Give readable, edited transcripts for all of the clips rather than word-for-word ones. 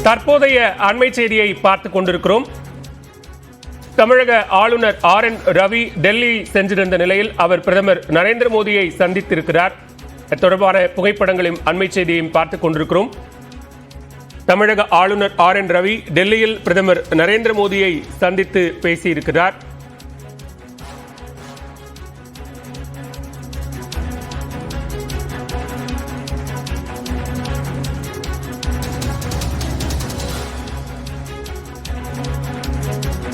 தற்போதைய அண்மை செய்தியை பார்த்துக் கொண்டிருக்கிறோம். தமிழக ஆளுநர் RN ரவி டெல்லி சென்றிருந்த நிலையில் அவர் பிரதமர் நரேந்திர மோடியை சந்தித்திருக்கிறார். தொடர்பான புகைப்படங்களையும் அண்மை செய்தியையும் பார்த்துக் கொண்டிருக்கிறோம். தமிழக ஆளுநர் RN ரவி டெல்லியில் பிரதமர் நரேந்திர மோடியை சந்தித்து பேசியிருக்கிறார்.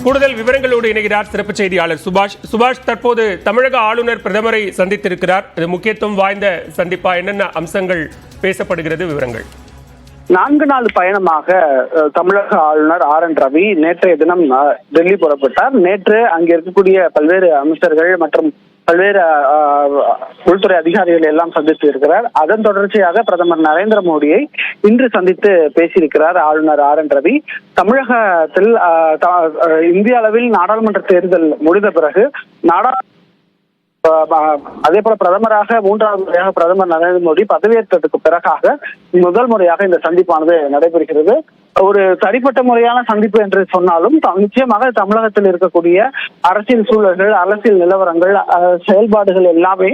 கூடுதல் விவரங்களோடு இணைகிறார் சிறப்பு செய்தியாளர் சுபாஷ். தற்போது தமிழக ஆளுநர் பிரதமரை சந்தித்திருக்கிறார். இது முக்கியத்துவம் வாய்ந்த சந்திப்பா? என்னென்ன அம்சங்கள் பேசப்படுகிறது? விவரங்கள். 4 நாள் பயணமாக தமிழக ஆளுநர் RN ரவி நேற்றைய தினம் டெல்லி புறப்பட்டார். நேற்று அங்கே இருக்கக்கூடிய பல்வேறு அமைச்சர்கள் மற்றும் பல்வேறு உள்துறை அதிகாரிகள் எல்லாம் சந்தித்து இருக்கிறார். அதன் தொடர்ச்சியாக பிரதமர் நரேந்திர மோடியை இன்று சந்தித்து பேசியிருக்கிறார் ஆளுநர் RN ரவி. தமிழகத்தில் இந்திய அளவில் நாடாளுமன்ற தேர்தல் முடிந்த பிறகு அதே போல பிரதமராக 3வது முறையாக பிரதமர் நரேந்திர மோடி பதவியேற்றதுக்கு பிறகாக முதல் முறையாக இந்த சந்திப்பானது நடைபெறுகிறது. ஒரு தனிப்பட்ட முறையான சந்திப்பு என்று சொன்னாலும் நிச்சயமாக தமிழகத்தில் இருக்கக்கூடிய அரசியல் சூழல்கள், அரசியல் நிலவரங்கள், செயல்பாடுகள் எல்லாமே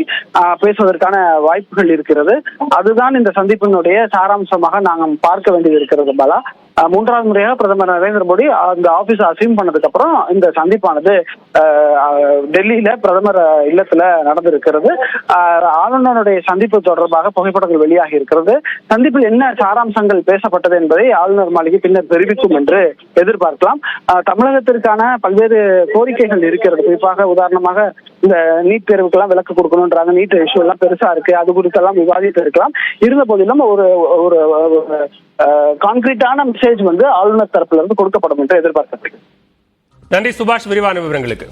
பேசுவதற்கான வாய்ப்புகள் இருக்கிறது. அதுதான் இந்த சந்திப்பினுடைய சாராம்சமாக நாங்கள் பார்க்க வேண்டியது இருக்கிறது. பாலா, 3வது முறையாக பிரதமர் நரேந்திர மோடி அந்த ஆபீஸ் அசீம் பண்ணதுக்கு அப்புறம் இந்த சந்திப்பானது டெல்லியில பிரதமர் இல்லத்துல நடந்திருக்கிறது. ஆளுநருடைய சந்திப்பு தொடர்பாக புகைப்படங்கள் வெளியாகி இருக்கிறது. சந்திப்பில் என்ன சாராம்சங்கள் பேசப்பட்டது என்பதை ஆளுநர் மாளிகை பின்னர் தெரிவிக்கும் என்று எதிர்பார்க்கலாம். தமிழகத்திற்கான பல்வேறு கோரிக்கைகள் இருக்கிறது. குறிப்பாக உதாரணமாக இந்த நீட் தேர்வுக்கெல்லாம் விலக்கு கொடுக்கணும்ன்றாங்க. நீட் இஷ்யூ எல்லாம் பெருசா இருக்கு. அது குறித்தெல்லாம் விவாதித்து இருக்கலாம். இருந்த போதிலும் ஒரு கான்கிரீட்டான மெசேஜ் ஆளுநர் தரப்பிலிருந்து கொடுக்கப்படும் என்று எதிர்பார்க்கப்படுகிறது. நன்றி சுபாஷ், விரிவான விவரங்களுக்கு.